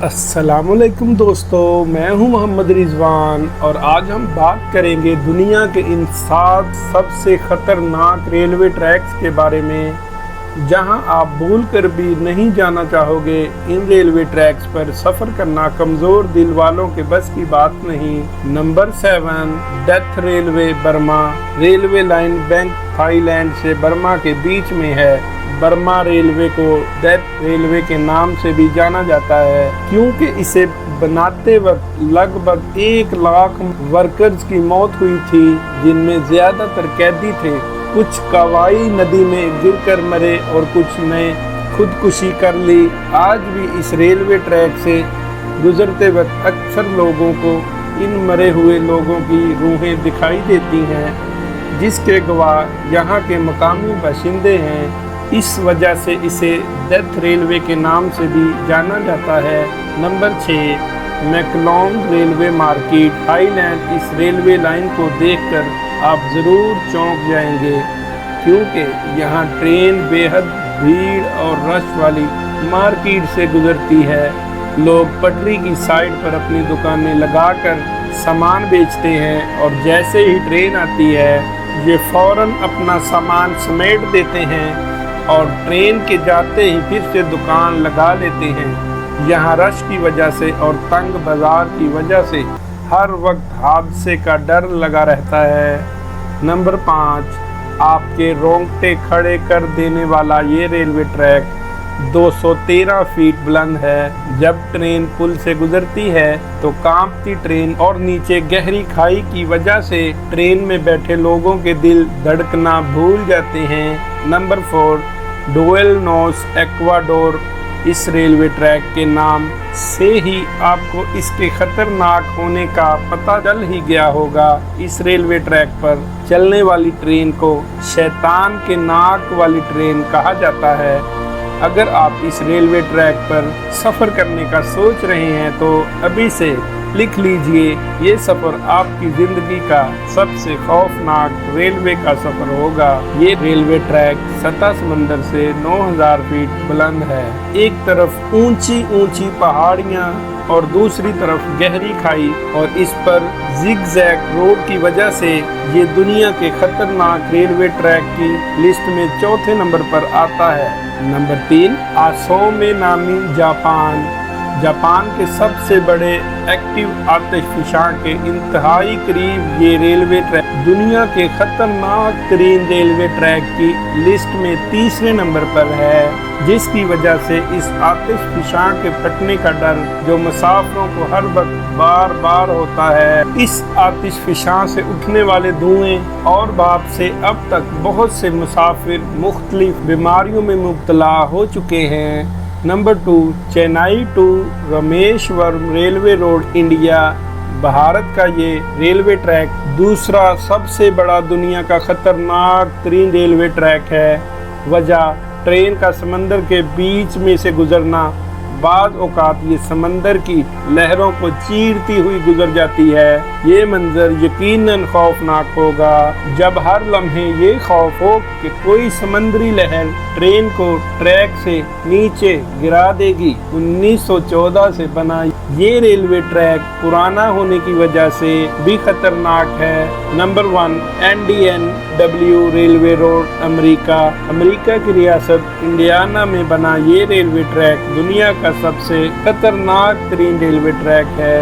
अस्सलामुअलैकुम दोस्तों, मैं हूं मोहम्मद रिजवान और आज हम बात करेंगे दुनिया के इन 7 सबसे ख़तरनाक रेलवे ट्रैक्स के बारे में जहां आप भूल कर भी नहीं जाना चाहोगे। इन रेलवे ट्रैक्स पर सफ़र करना कमज़ोर दिल वालों के बस की बात नहीं। Number 7, death railway Burma. Railway line bank Thailand से बर्मा के बीच में है। बर्मा रेलवे को डेथ रेलवे के नाम से भी जाना जाता है क्योंकि इसे बनाते वक्त लगभग 1 लाख वर्कर्स की मौत हुई थी, जिनमें ज़्यादातर कैदी थे। कुछ कवाई नदी में गिरकर मरे और कुछ ने खुदकुशी कर ली। आज भी इस रेलवे ट्रैक से गुजरते वक्त अक्सर लोगों को इन मरे हुए लोगों की रूहें दिखाई देती हैं, जिसके गवाह यहाँ के मकामी बाशिंदे हैं। इस वजह से इसे डेथ रेलवे के नाम से भी जाना जाता है। Number 6, Maeklong railway market Thailand. इस रेलवे लाइन को देखकर आप ज़रूर चौंक जाएंगे क्योंकि यहाँ ट्रेन बेहद भीड़ और रश वाली मार्केट से गुजरती है। लोग पटरी की साइड पर अपनी दुकानें लगाकर सामान बेचते हैं और जैसे ही ट्रेन आती है ये फ़ौरन अपना सामान समेट देते हैं और ट्रेन के जाते ही फिर से दुकान लगा लेते हैं। यहाँ रश की वजह से और तंग बाज़ार की वजह से हर वक्त हादसे का डर लगा रहता है। नंबर 5, आपके रोंगटे खड़े कर देने वाला ये रेलवे ट्रैक 213 फीट बुलंद है। जब ट्रेन पुल से गुजरती है तो कांपती ट्रेन और नीचे गहरी खाई की वजह से ट्रेन में बैठे लोगों के दिल धड़कना भूल जाते हैं। Number 4, Devil's Nose Ecuador. इस रेलवे ट्रैक के नाम से ही आपको इसके खतरनाक होने का पता चल ही गया होगा। इस रेलवे ट्रैक पर चलने वाली ट्रेन को शैतान के नाक वाली ट्रेन कहा जाता है। अगर आप इस रेलवे ट्रैक पर सफ़र करने का सोच रहे हैं तो अभी से लिख लीजिए, ये सफ़र आपकी ज़िंदगी का सबसे खौफनाक रेलवे का सफ़र होगा। ये रेलवे ट्रैक सतह समंदर से 9000 फीट बुलंद है। एक तरफ ऊंची ऊंची पहाड़ियाँ और दूसरी तरफ गहरी खाई, और इस पर जिग-जैग रोड की वजह से ये दुनिया के खतरनाक रेलवे ट्रैक की लिस्ट में 4थे नंबर पर आता है। नंबर 3, आसोमे नामी जापान। जापान के सबसे बड़े एक्टिव आतिशफशां के इंतहाई करीब ये रेलवे ट्रैक दुनिया के खतरनाक तरीन रेलवे ट्रैक की लिस्ट में 3रे नंबर पर है, जिसकी वजह से इस आतिशफशां के फटने का डर जो मुसाफिरों को हर वक्त बार बार होता है। इस आतिशफशां से उठने वाले धुएं और भाप से अब तक बहुत से मुसाफिर मुख्तलिफ बीमारियों में मुब्तला हो चुके हैं। Number 2, Chennai to Rameswaram railway road India. Bharat का ये रेलवे ट्रैक दूसरा सबसे बड़ा दुनिया का खतरनाक तरीन रेलवे ट्रैक है। वजह ट्रेन का समंदर के बीच में से गुजरना। बाद औकात ये समंदर की लहरों को चीरती हुई गुजर जाती है। ये मंजर यकीनन खौफनाक होगा जब हर लम्हे ये खौफ हो कि कोई समंदरी लहर ट्रेन को ट्रैक से नीचे गिरा देगी। 1914 से बना ये रेलवे ट्रैक पुराना होने की वजह से भी खतरनाक है। Number 1, NDNW railway road America. America की रियासत इंडियाना में बना ये रेलवे ट्रैक दुनिया का सबसे खतरनाक तरीन रेलवे ट्रैक है।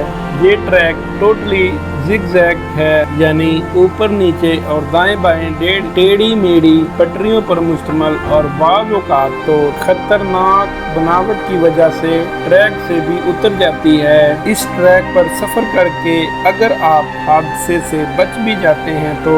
ये ट्रैक टोटली जिग-जैग है, यानी ऊपर नीचे और दाएं बाएं टेढ़ी मेढ़ी पटरियों पर मुश्तमिल, और बाज़ औक़ात तो खतरनाक बनावट की वजह से ट्रैक से भी उतर जाती है। इस ट्रैक पर सफ़र करके अगर आप हादसे से बच भी जाते हैं तो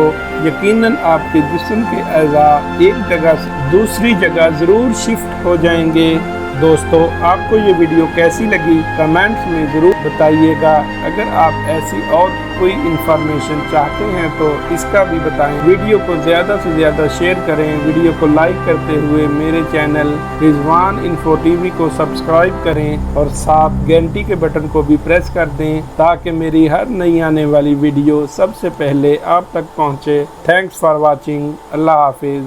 यकीनन आपके जिस्म के अज़ा एक जगह से दूसरी जगह ज़रूर शिफ्ट हो जाएंगे। दोस्तों, आपको ये वीडियो कैसी लगी कमेंट्स में ज़रूर बताइएगा। अगर आप ऐसी और कोई इन्फॉर्मेशन चाहते हैं तो इसका भी बताएं। वीडियो को ज़्यादा से ज़्यादा शेयर करें। वीडियो को लाइक करते हुए मेरे चैनल रिजवान इन्फो टीवी को सब्सक्राइब करें और साथ घंटी के बटन को भी प्रेस कर दें ताकि मेरी हर नई आने वाली वीडियो सबसे पहले आप तक पहुँचे। Thanks for watching. अल्लाह हाफिज़।